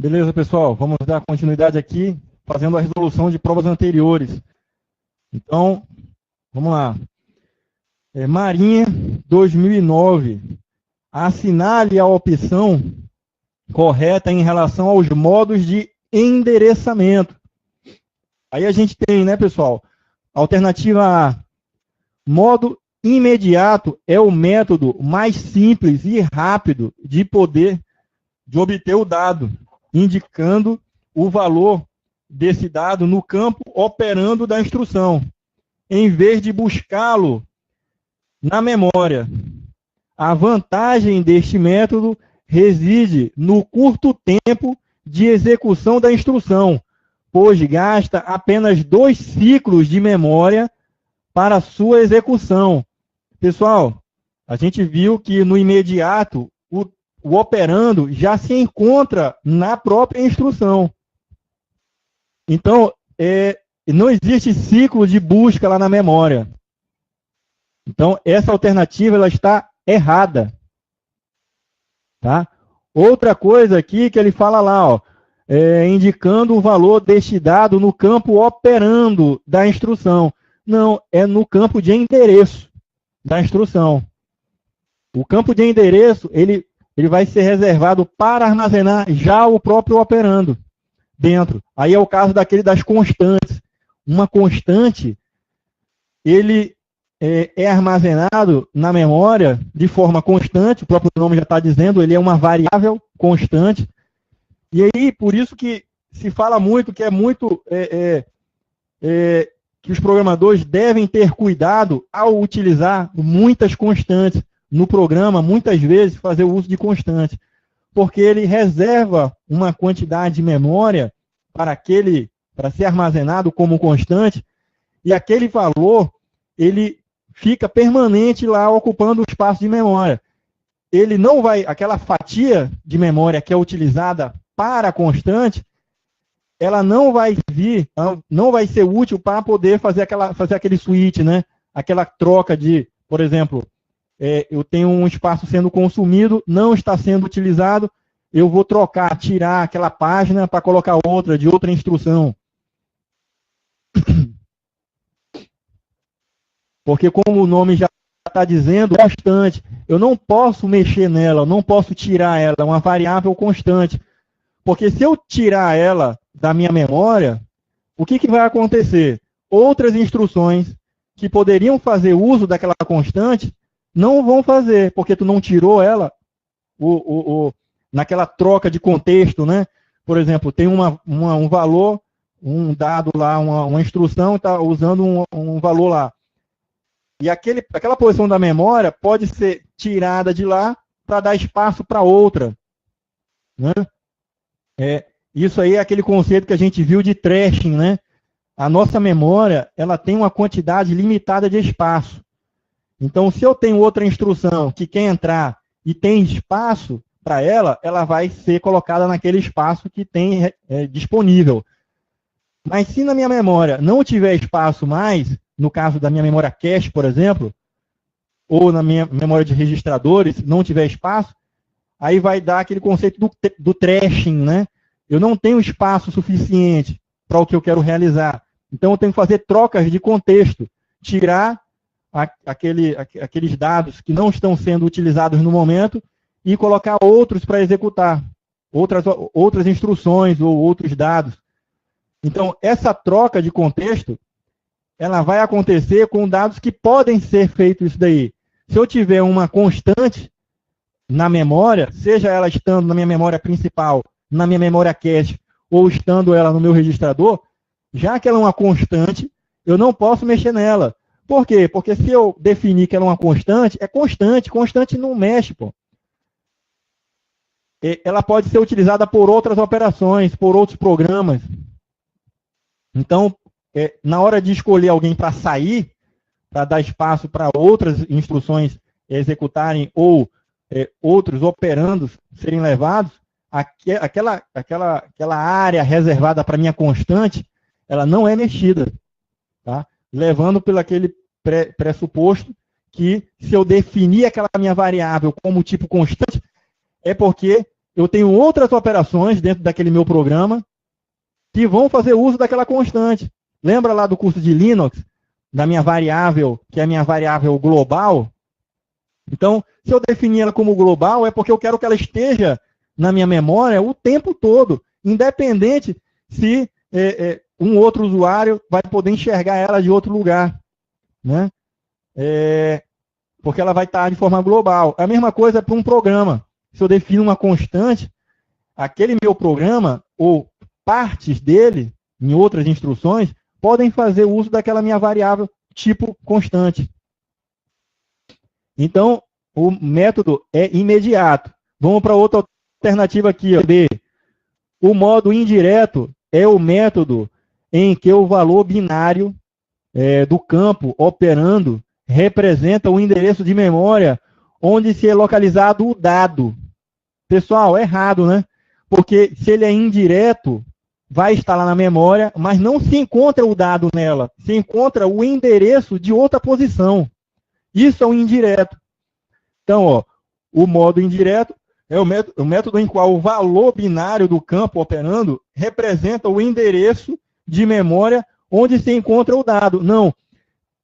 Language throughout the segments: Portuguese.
Beleza, pessoal? Vamos dar continuidade aqui, fazendo a resolução de provas anteriores. Então, vamos lá. Marinha, 2009. Assinale a opção correta em relação aos modos de endereçamento. Aí a gente tem, né, pessoal? Alternativa A. Modo imediato é o método mais simples e rápido de obter o dado, indicando o valor desse dado no campo operando da instrução, em vez de buscá-lo na memória. A vantagem deste método reside no curto tempo de execução da instrução, pois gasta apenas 2 ciclos de memória para sua execução. Pessoal, a gente viu que no imediato o operando já se encontra na própria instrução. Então, não existe ciclo de busca lá na memória. Então, essa alternativa ela está errada. Tá? Outra coisa aqui que ele fala lá, ó, indicando o valor deste dado no campo operando da instrução. Não, é no campo de endereço da instrução. O campo de endereço, ele vai ser reservado para armazenar já o próprio operando dentro. Aí é o caso das constantes. Uma constante, ele é armazenado na memória de forma constante, o próprio nome já está dizendo, ele é uma variável constante. E aí, por isso que se fala muito que que os programadores devem ter cuidado ao utilizar muitas constantes no programa, muitas vezes fazer o uso de constantes, porque ele reserva uma quantidade de memória para ser armazenado como constante, e aquele valor, ele fica permanente lá, ocupando o espaço de memória. Ele não vai, aquela fatia de memória que é utilizada para a constante, ela não vai ser útil para poder fazer aquele switch, né? Aquela troca de, por exemplo, eu tenho um espaço sendo consumido, não está sendo utilizado, eu vou trocar, tirar aquela página para colocar outra, de outra instrução. Porque como o nome já está dizendo, constante, eu não posso mexer nela, eu não posso tirar ela, é uma variável constante. Porque se eu tirar ela da minha memória, o que vai acontecer? Outras instruções que poderiam fazer uso daquela constante não vão fazer, porque tu não tirou ela naquela troca de contexto, né? Por exemplo, tem um valor, um dado lá, uma instrução está usando um valor lá. E aquela posição da memória pode ser tirada de lá para dar espaço para outra. Né? Isso aí é aquele conceito que a gente viu de trashing, né? A nossa memória, ela tem uma quantidade limitada de espaço. Então, se eu tenho outra instrução que quer entrar e tem espaço para ela, ela vai ser colocada naquele espaço que tem disponível. Mas se na minha memória não tiver espaço mais, no caso da minha memória cache, por exemplo, ou na minha memória de registradores, não tiver espaço, aí vai dar aquele conceito do trashing, né? Eu não tenho espaço suficiente para o que eu quero realizar. Então, eu tenho que fazer trocas de contexto, tirar aqueles dados que não estão sendo utilizados no momento e colocar outros para executar, outras instruções ou outros dados. Então, essa troca de contexto, ela vai acontecer com dados que podem ser feitos isso daí. Se eu tiver uma constante na memória, seja ela estando na minha memória principal, na minha memória cache, ou estando ela no meu registrador, já que ela é uma constante, eu não posso mexer nela. Por quê? Porque se eu definir que ela é uma constante, é constante, constante não mexe, pô. Ela pode ser utilizada por outras operações, por outros programas. Então, na hora de escolher alguém para sair, para dar espaço para outras instruções executarem ou outros operandos serem levados, aquela área reservada para minha constante, ela não é mexida, tá? Levando pelo aquele pressuposto que se eu definir aquela minha variável como tipo constante, é porque eu tenho outras operações dentro daquele meu programa que vão fazer uso daquela constante. Lembra lá do curso de Linux, da minha variável, que é a minha variável global? Então, se eu definir ela como global, é porque eu quero que ela esteja na minha memória o tempo todo, independente se um outro usuário vai poder enxergar ela de outro lugar, né? Porque ela vai estar de forma global. A mesma coisa para um programa. Se eu defino uma constante, aquele meu programa, ou partes dele, em outras instruções, podem fazer uso daquela minha variável tipo constante. Então, o método é imediato. Vamos para outra alternativa aqui, ó. B. O modo indireto é o método em que o valor binário do campo operando representa o endereço de memória onde se é localizado o dado. Pessoal, errado, né? Porque se ele é indireto, vai estar lá na memória, mas não se encontra o dado nela. Se encontra o endereço de outra posição. Isso é um indireto. Então, ó, o modo indireto é o método em qual o valor binário do campo operando representa o endereço de memória onde se encontra o dado. Não,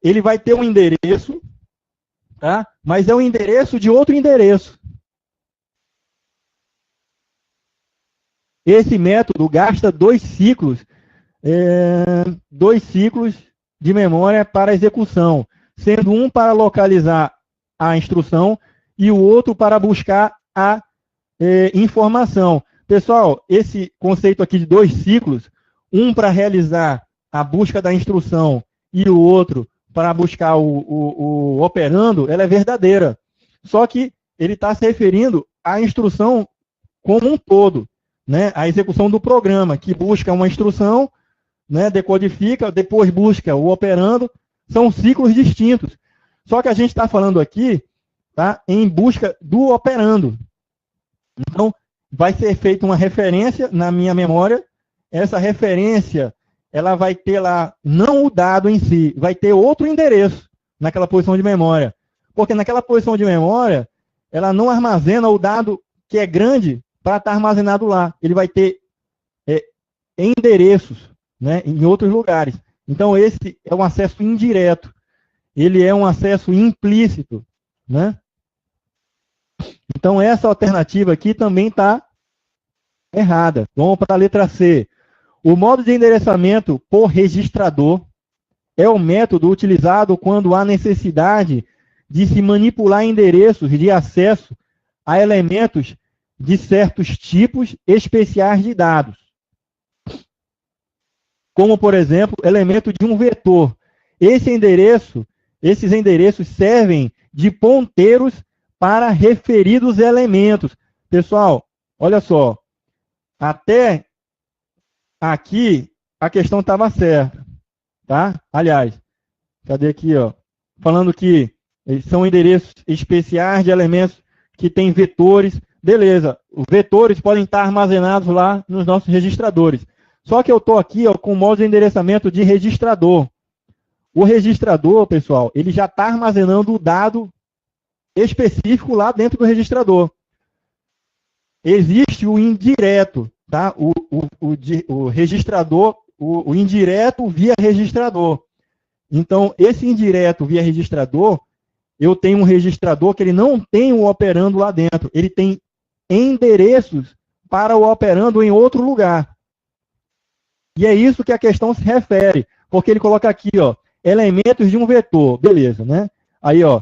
ele vai ter um endereço, tá? Mas é o endereço de outro endereço. Esse método gasta 2 ciclos de memória para execução, sendo um para localizar a instrução e o outro para buscar a informação. Pessoal, esse conceito aqui de 2 ciclos, um para realizar a busca da instrução e o outro para buscar o operando, ela é verdadeira. Só que ele está se referindo à instrução como um todo, né? A execução do programa, que busca uma instrução, né? Decodifica, depois busca o operando, são ciclos distintos. Só que a gente está falando aqui, tá, em busca do operando. Então, vai ser feita uma referência na minha memória. Essa referência, ela vai ter lá, não o dado em si, vai ter outro endereço naquela posição de memória. Porque naquela posição de memória, ela não armazena o dado que é grande para estar armazenado lá. Ele vai ter endereços, né, em outros lugares. Então, esse é um acesso indireto. Ele é um acesso implícito, né? Então, essa alternativa aqui também está errada. Vamos para a letra C. O modo de endereçamento por registrador é o método utilizado quando há necessidade de se manipular endereços de acesso a elementos de certos tipos especiais de dados. Como, por exemplo, elemento de um vetor. Esses endereços servem de ponteiros para referidos elementos. Pessoal, olha só. Até aqui a questão estava certa, tá? Aliás, cadê aqui, ó? Falando que são endereços especiais de elementos que têm vetores. Beleza, os vetores podem estar armazenados lá nos nossos registradores. Só que eu estou aqui, ó, com o modo de endereçamento de registrador. O registrador, pessoal, ele já está armazenando o dado específico lá dentro do registrador. Existe o indireto, tá? O registrador, o indireto via registrador. Então, esse indireto via registrador, eu tenho um registrador que ele não tem o operando lá dentro. Ele tem endereços para o operando em outro lugar. E é isso que a questão se refere. Porque ele coloca aqui, ó, elementos de um vetor. Beleza, né? Aí, ó,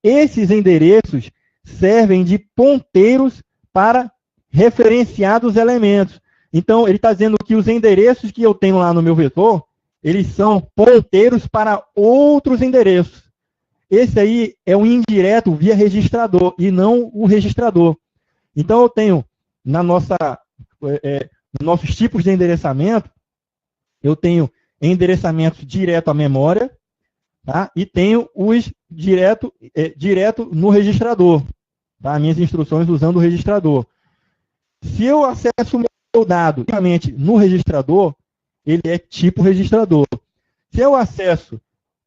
esses endereços servem de ponteiros para referenciar dos elementos. Então, ele está dizendo que os endereços que eu tenho lá no meu vetor, eles são ponteiros para outros endereços. Esse aí é um indireto via registrador e não o registrador. Então, eu tenho, nos nossos tipos de endereçamento, eu tenho endereçamentos direto à memória, tá? E tenho os direto no registrador, tá? Minhas instruções usando o registrador. Se eu acesso o meu dado diretamente no registrador, ele é tipo registrador. Se eu acesso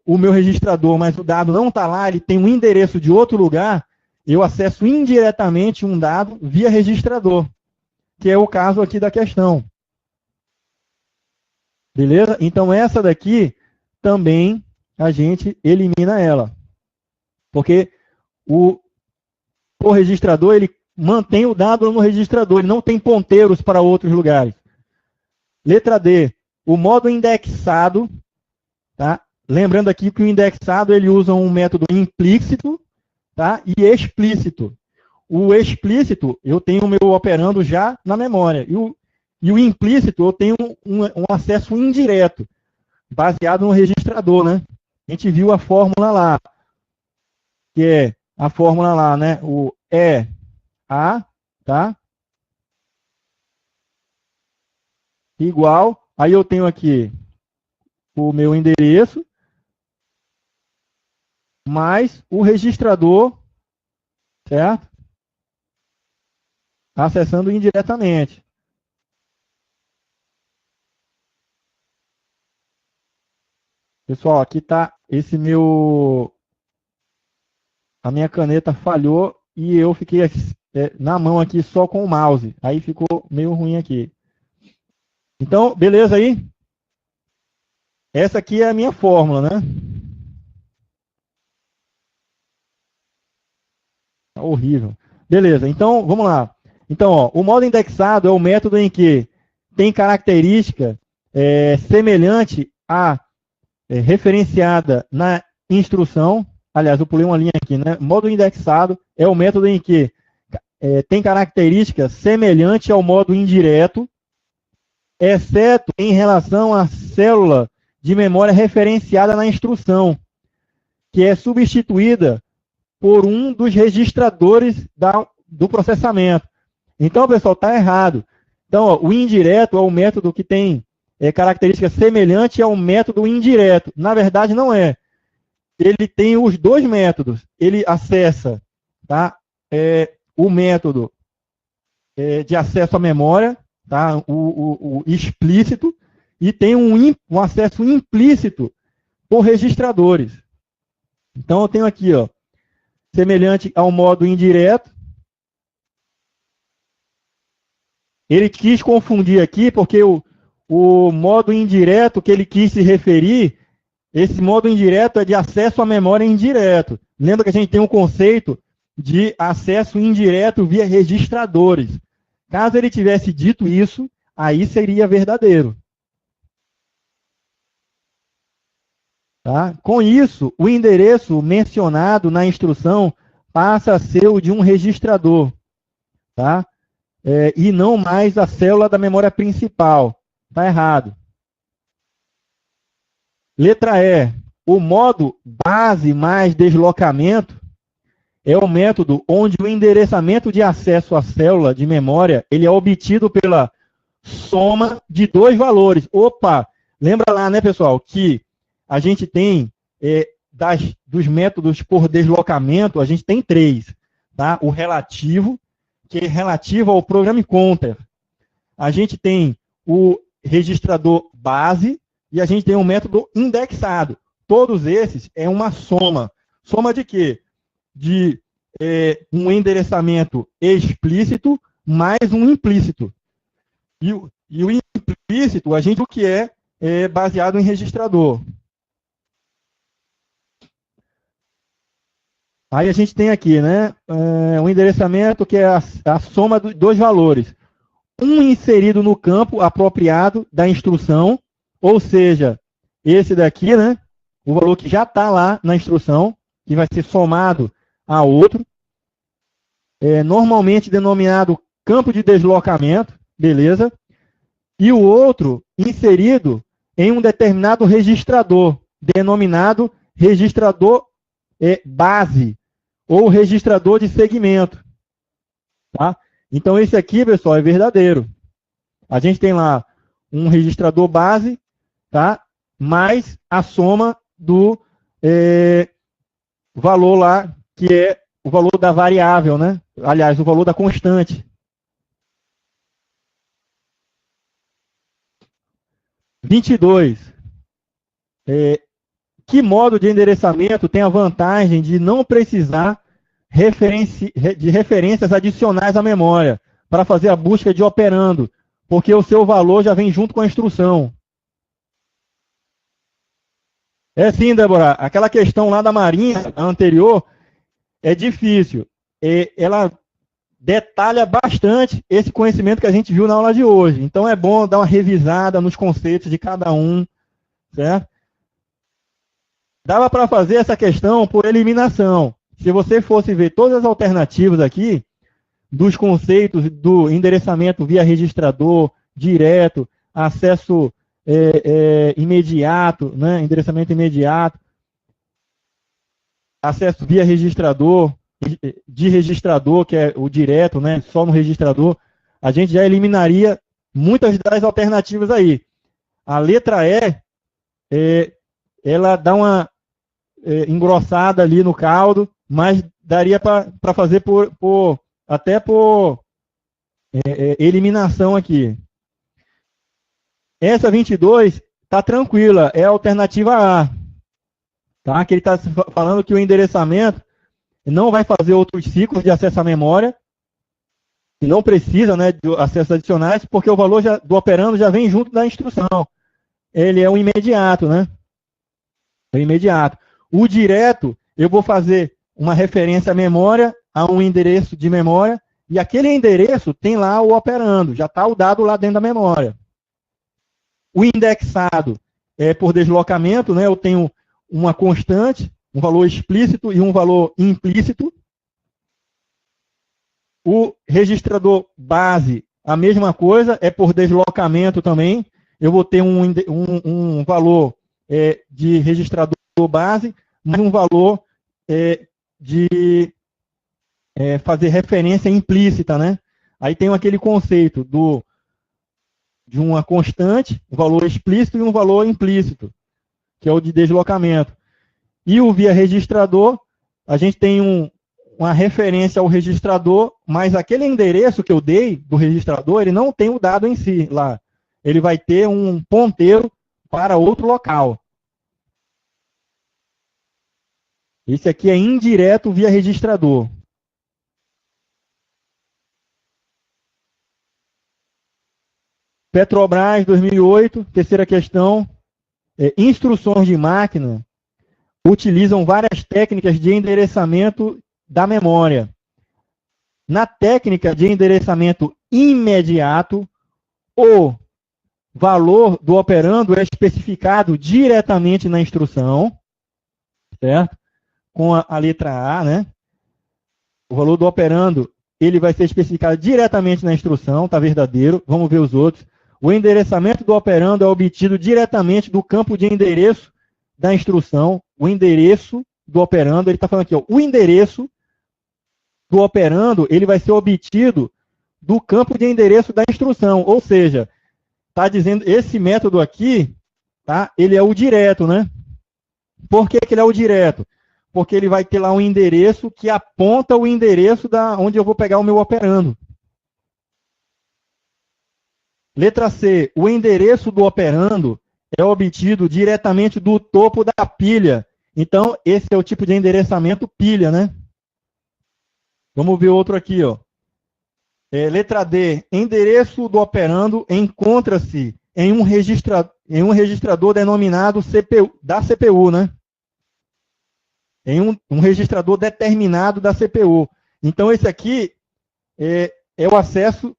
o meu registrador, mas o dado não está lá, ele tem um endereço de outro lugar, eu acesso indiretamente um dado via registrador. que é o caso aqui da questão. Beleza? Então, essa daqui também a gente elimina ela. Porque o registrador, ele mantém o dado no registrador, ele não tem ponteiros para outros lugares. Letra D, o modo indexado, tá? Lembrando aqui que o indexado, ele usa um método implícito, tá? E explícito. O explícito, eu tenho o meu operando já na memória. E o implícito, eu tenho um acesso indireto, baseado no registrador, né? A gente viu a fórmula lá, que é a fórmula lá, né? O EA, tá? Igual, aí eu tenho aqui o meu endereço, mais o registrador, certo? Acessando indiretamente. Pessoal, aqui está esse meu... A minha caneta falhou e eu fiquei na mão aqui só com o mouse. Aí ficou meio ruim aqui. Então, beleza aí? Essa aqui é a minha fórmula, né? Tá horrível. Beleza, então vamos lá. Então, ó, o modo indexado é o método em que tem característica semelhante à referenciada na instrução. Aliás, eu pulei uma linha aqui, né? Modo indexado é o método em que tem característica semelhante ao modo indireto, exceto em relação à célula de memória referenciada na instrução, que é substituída por um dos registradores do processamento. Então, pessoal, está errado. Então, ó, o indireto é o método que tem característica semelhante ao método indireto. Na verdade, não é. Ele tem os dois métodos. Ele acessa, tá, o método de acesso à memória, tá, o explícito, e tem um acesso implícito por registradores. Então, eu tenho aqui, ó, semelhante ao modo indireto. Ele quis confundir aqui, porque o modo indireto que ele quis se referir, esse modo indireto é de acesso à memória indireto. Lembra que a gente tem um conceito de acesso indireto via registradores. Caso ele tivesse dito isso, aí seria verdadeiro. Tá? Com isso, o endereço mencionado na instrução passa a ser o de um registrador, tá? E não mais a célula da memória principal. Está errado. Letra E. O modo base mais deslocamento é o método onde o endereçamento de acesso à célula de memória ele é obtido pela soma de dois valores. Opa! Lembra lá, né, pessoal, que a gente tem, dos métodos por deslocamento, a gente tem três. Tá? O relativo, que é relativo ao programa counter. A gente tem o registrador base e a gente tem um método indexado. Todos esses é uma soma. Soma de quê? De um endereçamento explícito mais um implícito. E o implícito, a gente o que é baseado em registrador. Aí a gente tem aqui, né, um endereçamento que é a soma dos dois valores. Um inserido no campo apropriado da instrução, ou seja, esse daqui, né, o valor que já está lá na instrução, que vai ser somado a outro, normalmente denominado campo de deslocamento, beleza? E o outro inserido em um determinado registrador, denominado registrador base, ou registrador de segmento. Tá? Então, esse aqui, pessoal, é verdadeiro. A gente tem lá um registrador base, tá? Mais a soma do valor lá, que é o valor da variável, né? Aliás, o valor da constante. 22. Que modo de endereçamento tem a vantagem de não precisar de referências adicionais à memória para fazer a busca de operando, porque o seu valor já vem junto com a instrução. É sim, Débora, aquela questão lá da Marinha, a anterior, é difícil. Ela detalha bastante esse conhecimento que a gente viu na aula de hoje. Então é bom dar uma revisada nos conceitos de cada um, certo? Dava para fazer essa questão por eliminação. Se você fosse ver todas as alternativas aqui, dos conceitos do endereçamento via registrador, direto, acesso imediato, né? Endereçamento imediato, acesso via registrador, de registrador, que é o direto, né? Só no registrador, a gente já eliminaria muitas das alternativas aí. A letra ela dá uma engrossada ali no caldo, mas daria para fazer até por eliminação aqui. Essa 22 está tranquila, é a alternativa A. Tá? Que ele está falando que o endereçamento não vai fazer outros ciclos de acesso à memória, e não precisa, né, de acessos adicionais, porque o valor do operando já vem junto da instrução. Ele é um imediato, né? É um imediato. O direto, eu vou fazer uma referência à memória, a um endereço de memória, e aquele endereço tem lá o operando, já está o dado lá dentro da memória. O indexado é por deslocamento, né? Eu tenho uma constante, um valor explícito e um valor implícito. O registrador base, a mesma coisa, é por deslocamento também. Eu vou ter um valor de registrador base, mais um valor de fazer referência implícita, né? Aí tem aquele conceito de uma constante, um valor explícito e um valor implícito, que é o de deslocamento. E o via registrador, a gente tem uma referência ao registrador, mas aquele endereço que eu dei do registrador, ele não tem o dado em si lá. Ele vai ter um ponteiro para outro local. Esse aqui é indireto via registrador. Petrobras, 2008, terceira questão. Instruções de máquina utilizam várias técnicas de endereçamento da memória. Na técnica de endereçamento imediato, o valor do operando é especificado diretamente na instrução, certo? Com a letra A, né? O valor do operando, ele vai ser especificado diretamente na instrução, está verdadeiro. Vamos ver os outros. O endereçamento do operando é obtido diretamente do campo de endereço da instrução. O endereço do operando, ele está falando aqui, ó, o endereço do operando, ele vai ser obtido do campo de endereço da instrução. Ou seja, está dizendo, esse método aqui, tá, ele é o direto, né? Por que ele é o direto? Porque ele vai ter lá um endereço que aponta o endereço da onde eu vou pegar o meu operando. Letra C, o endereço do operando é obtido diretamente do topo da pilha. Então, esse é o tipo de endereçamento pilha, né? Vamos ver outro aqui, ó. Letra D, endereço do operando encontra-se em um registrador denominado CPU, da CPU, né? Em um registrador determinado da CPU. Então, esse aqui é o acesso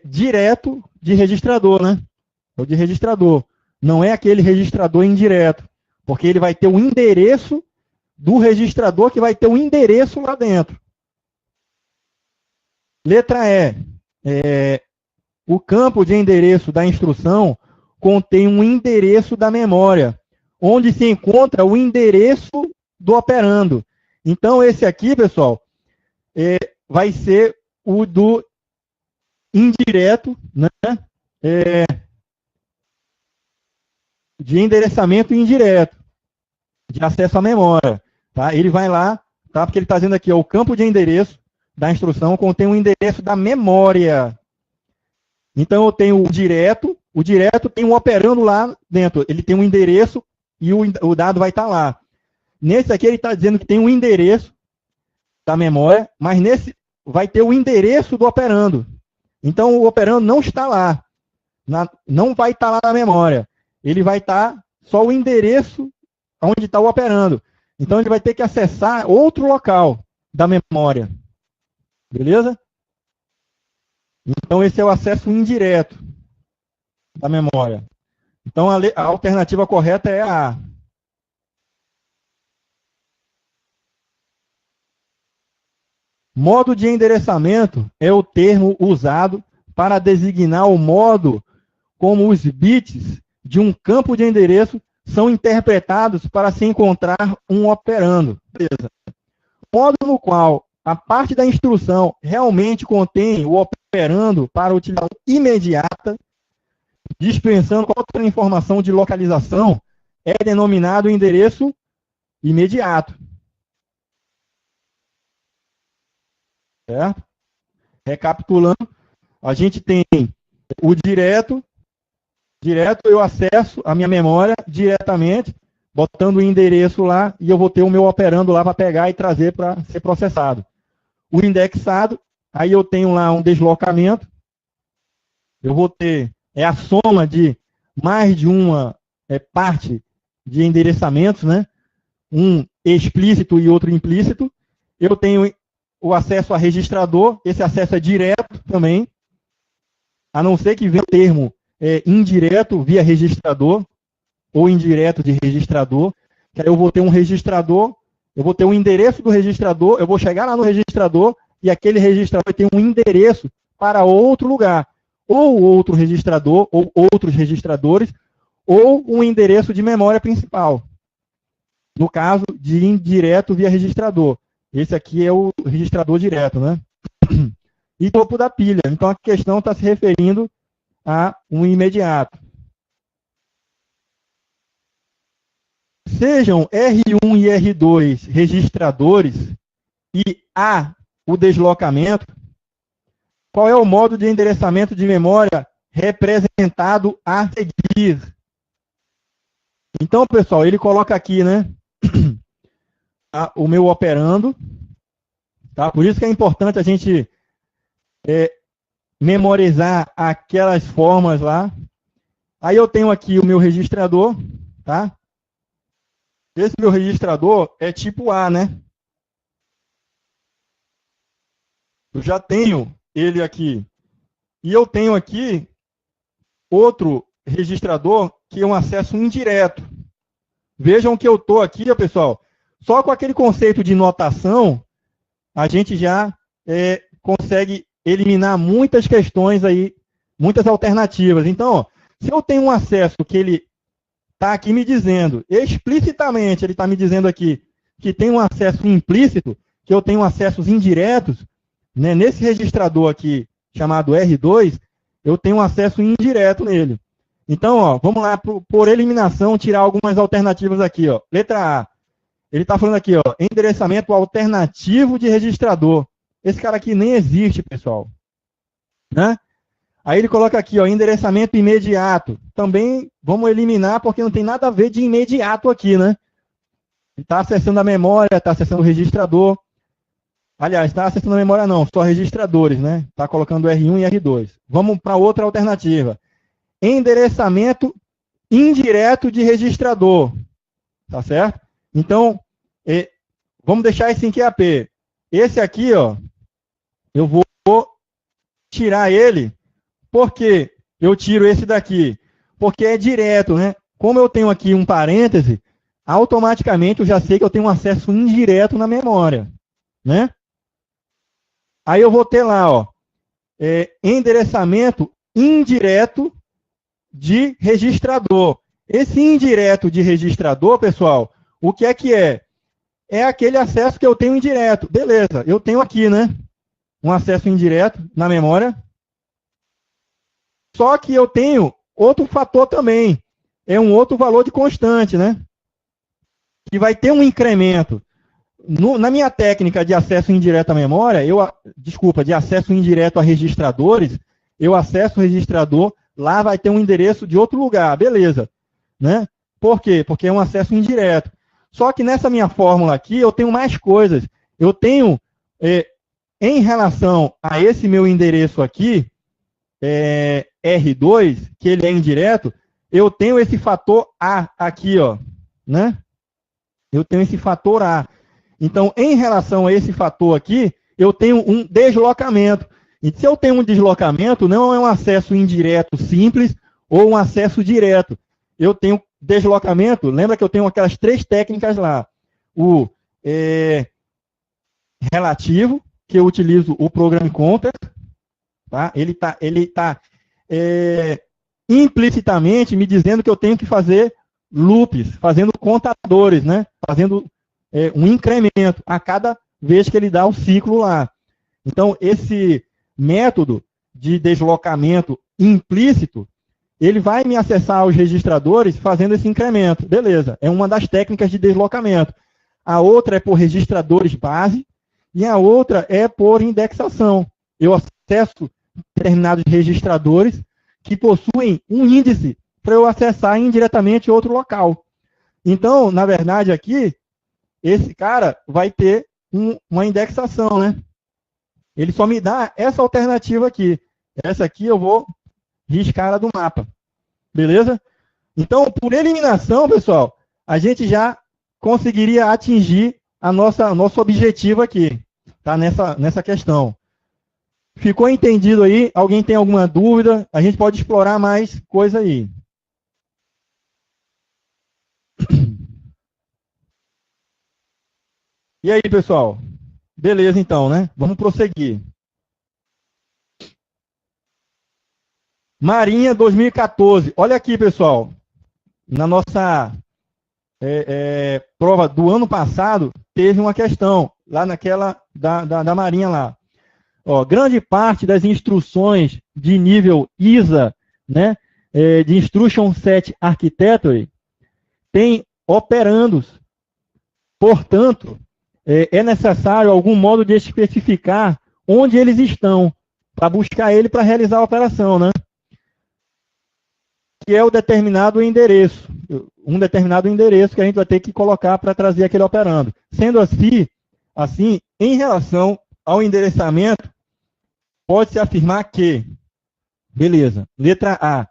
direto de registrador, né? É o de registrador. Não é aquele registrador indireto, porque ele vai ter o endereço do registrador que vai ter o endereço lá dentro. Letra E. O campo de endereço da instrução contém um endereço da memória, onde se encontra o endereço do operando. Então, esse aqui, pessoal, vai ser o do indireto, né? De endereçamento indireto, de acesso à memória. Tá? Ele vai lá, tá? Porque ele está dizendo aqui, ó, o campo de endereço da instrução contém um endereço da memória. Então, eu tenho o direto tem um operando lá dentro. Ele tem um endereço e o dado vai estar lá. Nesse aqui, ele está dizendo que tem um endereço da memória, mas nesse vai ter o endereço do operando. Então, o operando não está lá. Não vai estar lá na memória. Ele vai estar só o endereço onde está o operando. Então, ele vai ter que acessar outro local da memória. Beleza? Então, esse é o acesso indireto da memória. Então, a alternativa correta é a A. Modo de endereçamento é o termo usado para designar o modo como os bits de um campo de endereço são interpretados para se encontrar um operando. Beleza. O modo no qual a parte da instrução realmente contém o operando para utilização imediata, dispensando qualquer informação de localização, é denominado endereço imediato. Certo? Recapitulando, a gente tem o direto eu acesso a minha memória diretamente, botando o endereço lá, e eu vou ter o meu operando lá para pegar e trazer para ser processado. O indexado, aí eu tenho lá um deslocamento, eu vou ter, a soma de mais de uma parte de endereçamentos, né? Um explícito e outro implícito. Eu tenho o acesso a registrador, esse acesso é direto também, a não ser que venha o termo indireto via registrador, ou indireto de registrador, que aí eu vou ter um registrador, eu vou ter um endereço do registrador, eu vou chegar lá no registrador, e aquele registrador vai ter um endereço para outro lugar, ou outro registrador, ou outros registradores, ou um endereço de memória principal. No caso de indireto via registrador. Esse aqui é o registrador direto, né? E topo da pilha. Então, a questão está se referindo a um imediato. Sejam R1 e R2 registradores e A o deslocamento, qual é o modo de endereçamento de memória representado a seguir? Então, pessoal, ele coloca aqui, né, o meu operando, tá? Por isso que é importante a gente memorizar aquelas formas lá. Aí eu tenho aqui o meu registrador, tá? Esse meu registrador é tipo A, né? Eu já tenho ele aqui. E eu tenho aqui outro registrador que é um acesso indireto. Vejam que eu estou aqui, ó, pessoal, só com aquele conceito de notação, a gente já consegue eliminar muitas questões aí, muitas alternativas. Então, ó, se eu tenho um acesso que ele está aqui me dizendo, explicitamente, ele está me dizendo aqui que tem um acesso implícito, que eu tenho acessos indiretos, né, nesse registrador aqui, chamado R2, eu tenho um acesso indireto nele. Então, ó, vamos lá, por eliminação, tirar algumas alternativas aqui. Ó. Letra A, ele está falando aqui, ó, endereçamento alternativo de registrador. Esse cara aqui nem existe, pessoal. Né? Aí ele coloca aqui, ó, endereçamento imediato. Também vamos eliminar, porque não tem nada a ver de imediato aqui, né? Ele está acessando a memória, está acessando o registrador. Aliás, está acessando a memória não, só registradores, né? Está colocando R1 e R2. Vamos para outra alternativa. Endereçamento indireto de registrador. Tá certo? Então, vamos deixar esse em QAP. Esse aqui, ó, eu vou tirar ele. Por que eu tiro esse daqui? Porque é direto, né? Como eu tenho aqui um parêntese, automaticamente eu já sei que eu tenho um acesso indireto na memória, né? Aí eu vou ter lá, ó, endereçamento indireto de registrador. Esse indireto de registrador, pessoal, o que é? É aquele acesso que eu tenho indireto. Beleza, eu tenho aqui, né? Um acesso indireto na memória. Só que eu tenho outro fator também. É um outro valor de constante, né? Que vai ter um incremento. Na minha técnica de acesso indireto à memória, de acesso indireto a registradores, eu acesso o registrador, lá vai ter um endereço de outro lugar, beleza. Né? Por quê? Porque é um acesso indireto. Só que nessa minha fórmula aqui, eu tenho mais coisas. Eu tenho, em relação a esse meu endereço aqui, R2, que ele é indireto, eu tenho esse fator A aqui, ó, né? Eu tenho esse fator A. Então, em relação a esse fator aqui, eu tenho um deslocamento. E se eu tenho um deslocamento, não é um acesso indireto simples ou um acesso direto. Eu tenho deslocamento, lembra que eu tenho aquelas 3 técnicas lá. O relativo, que eu utilizo o Program Counter, tá? Ele tá implicitamente me dizendo que eu tenho que fazer loops, fazendo contadores, né? Fazendo um incremento a cada vez que ele dá o ciclo lá. Então, esse método de deslocamento implícito, ele vai me acessar os registradores fazendo esse incremento. Beleza, é uma das técnicas de deslocamento. A outra é por registradores base e a outra é por indexação. Eu acesso determinados registradores que possuem um índice para eu acessar indiretamente outro local. Então, na verdade, aqui, esse cara vai ter uma indexação, né? Ele só me dá essa alternativa aqui. Essa aqui eu vou riscar ela do mapa. Beleza? Então, por eliminação, pessoal, a gente já conseguiria atingir nosso objetivo aqui, tá? Nessa questão. Ficou entendido aí? Alguém tem alguma dúvida? A gente pode explorar mais coisa aí. E aí, pessoal? Beleza, então, né? Vamos prosseguir. Marinha 2014. Olha aqui, pessoal. Na nossa prova do ano passado, teve uma questão, lá naquela da Marinha lá. Ó, grande parte das instruções de nível ISA, né, de Instruction Set Architecture, tem operandos. Portanto, é necessário algum modo de especificar onde eles estão, para buscar ele para realizar a operação, né? Que é o determinado endereço, um determinado endereço que a gente vai ter que colocar para trazer aquele operando. Sendo assim, em relação ao endereçamento, pode-se afirmar que, beleza, letra A,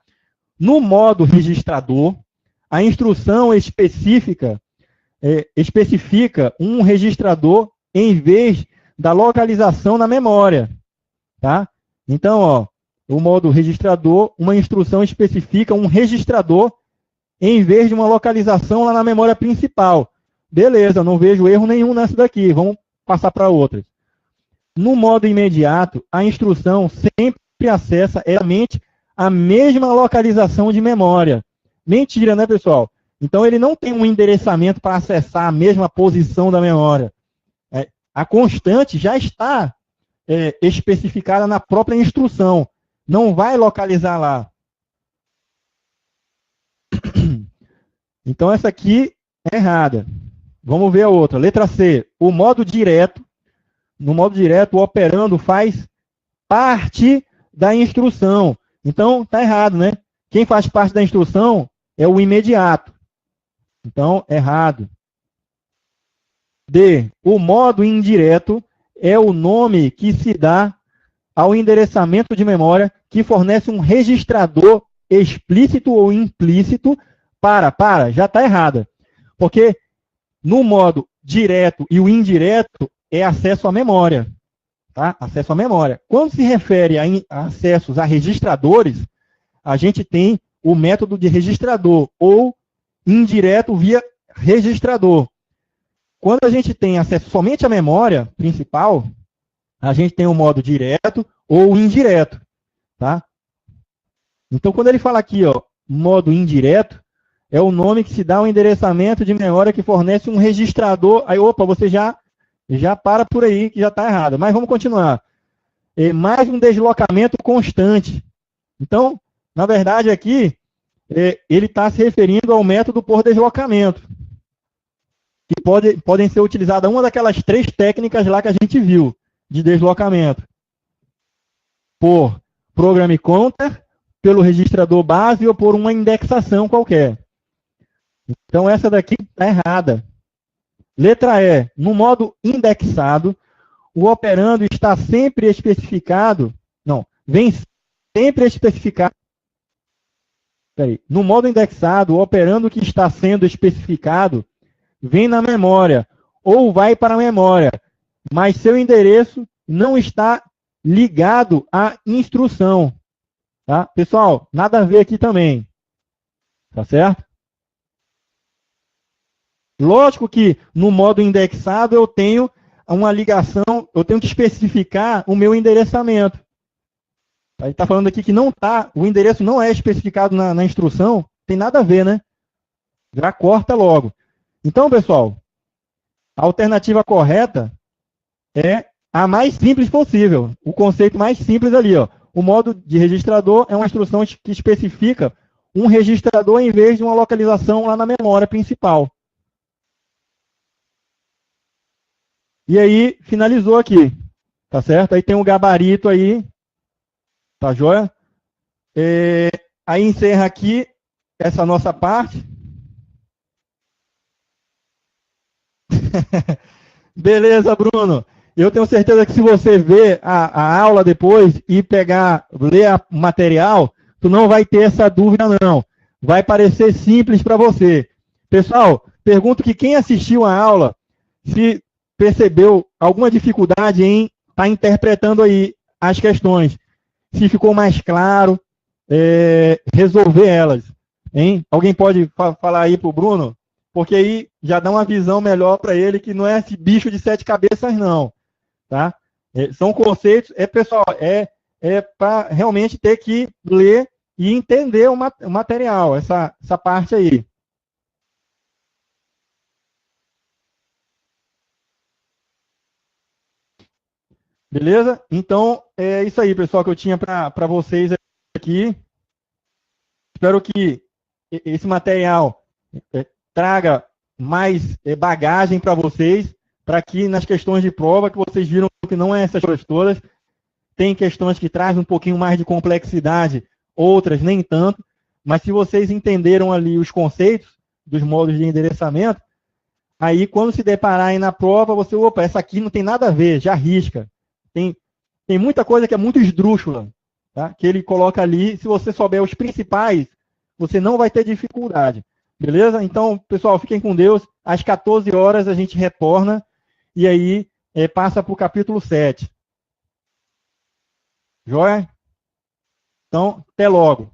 no modo registrador, a instrução especifica um registrador em vez da localização na memória, tá? Então, ó, o modo registrador, uma instrução especifica um registrador em vez de uma localização lá na memória principal. Beleza, não vejo erro nenhum nessa daqui. Vamos passar para outras. No modo imediato, a instrução sempre acessa exatamente a mesma localização de memória. Mentira, né, pessoal? Então, ele não tem um endereçamento para acessar a mesma posição da memória. A constante já está especificada na própria instrução. Não vai localizar lá. Então, essa aqui é errada. Vamos ver a outra. Letra C. O modo direto. No modo direto, o operando faz parte da instrução. Então, está errado, né? Quem faz parte da instrução é o imediato. Então, errado. D. O modo indireto é o nome que se dá ao endereçamento de memória que fornece um registrador explícito ou implícito já está errada. Porque no modo direto e o indireto é acesso à memória. Tá? Acesso à memória. Quando se refere a acessos a registradores, a gente tem o método de registrador ou indireto via registrador. Quando a gente tem acesso somente à memória principal, a gente tem o modo direto ou indireto. Tá? Então, quando ele fala aqui, ó, modo indireto, é o nome que se dá ao endereçamento de memória que fornece um registrador. Aí, opa, você já para por aí, que já está errado. Mas vamos continuar. Mais um deslocamento constante. Então, na verdade, aqui, ele está se referindo ao método por deslocamento. Que podem ser utilizadas uma daquelas 3 técnicas lá que a gente viu, de deslocamento. Por Program Counter, pelo registrador base ou por uma indexação qualquer. Então, essa daqui está errada. Letra E. No modo indexado, o operando está sempre especificado, vem sempre especificado. No modo indexado, o operando que está sendo especificado vem na memória ou vai para a memória, mas seu endereço não está ligado à instrução. Tá? Pessoal, nada a ver aqui também. Tá certo? Lógico que no modo indexado eu tenho uma ligação, eu tenho que especificar o meu endereçamento. Ele está falando aqui que não tá, o endereço não é especificado na instrução, tem nada a ver, né? Já corta logo. Então, pessoal, a alternativa correta é a mais simples possível. O conceito mais simples ali, ó. O modo de registrador é uma instrução que especifica um registrador em vez de uma localização lá na memória principal. E aí, finalizou aqui. Tá certo? Aí tem um gabarito aí. Tá joia? Aí encerra aqui essa nossa parte. Beleza, Bruno. Eu tenho certeza que se você ver a aula depois e ler o material, tu não vai ter essa dúvida, não. Vai parecer simples para você. Pessoal, pergunto que quem assistiu a aula, se percebeu alguma dificuldade em estar interpretando aí as questões. Se ficou mais claro, resolver elas. Hein? Alguém pode falar aí para o Bruno? Porque aí já dá uma visão melhor para ele, que não é esse bicho de 7 cabeças, não. Tá? São conceitos, pessoal, para realmente ter que ler e entender o material, essa parte aí. Beleza? Então, é isso aí, pessoal, que eu tinha para vocês aqui. Espero que esse material traga mais bagagem para vocês, para que nas questões de prova, que vocês viram que não é essas coisas todas, tem questões que trazem um pouquinho mais de complexidade, outras nem tanto, mas se vocês entenderam ali os conceitos dos modos de endereçamento, aí quando se depararem na prova, você, opa, essa aqui não tem nada a ver, já risca. Tem muita coisa que é muito esdrúxula, tá? Que ele coloca ali, se você souber os principais, você não vai ter dificuldade. Beleza? Então, pessoal, fiquem com Deus. Às 14 horas a gente retorna e aí passa para o capítulo 7. Joia? Então, até logo.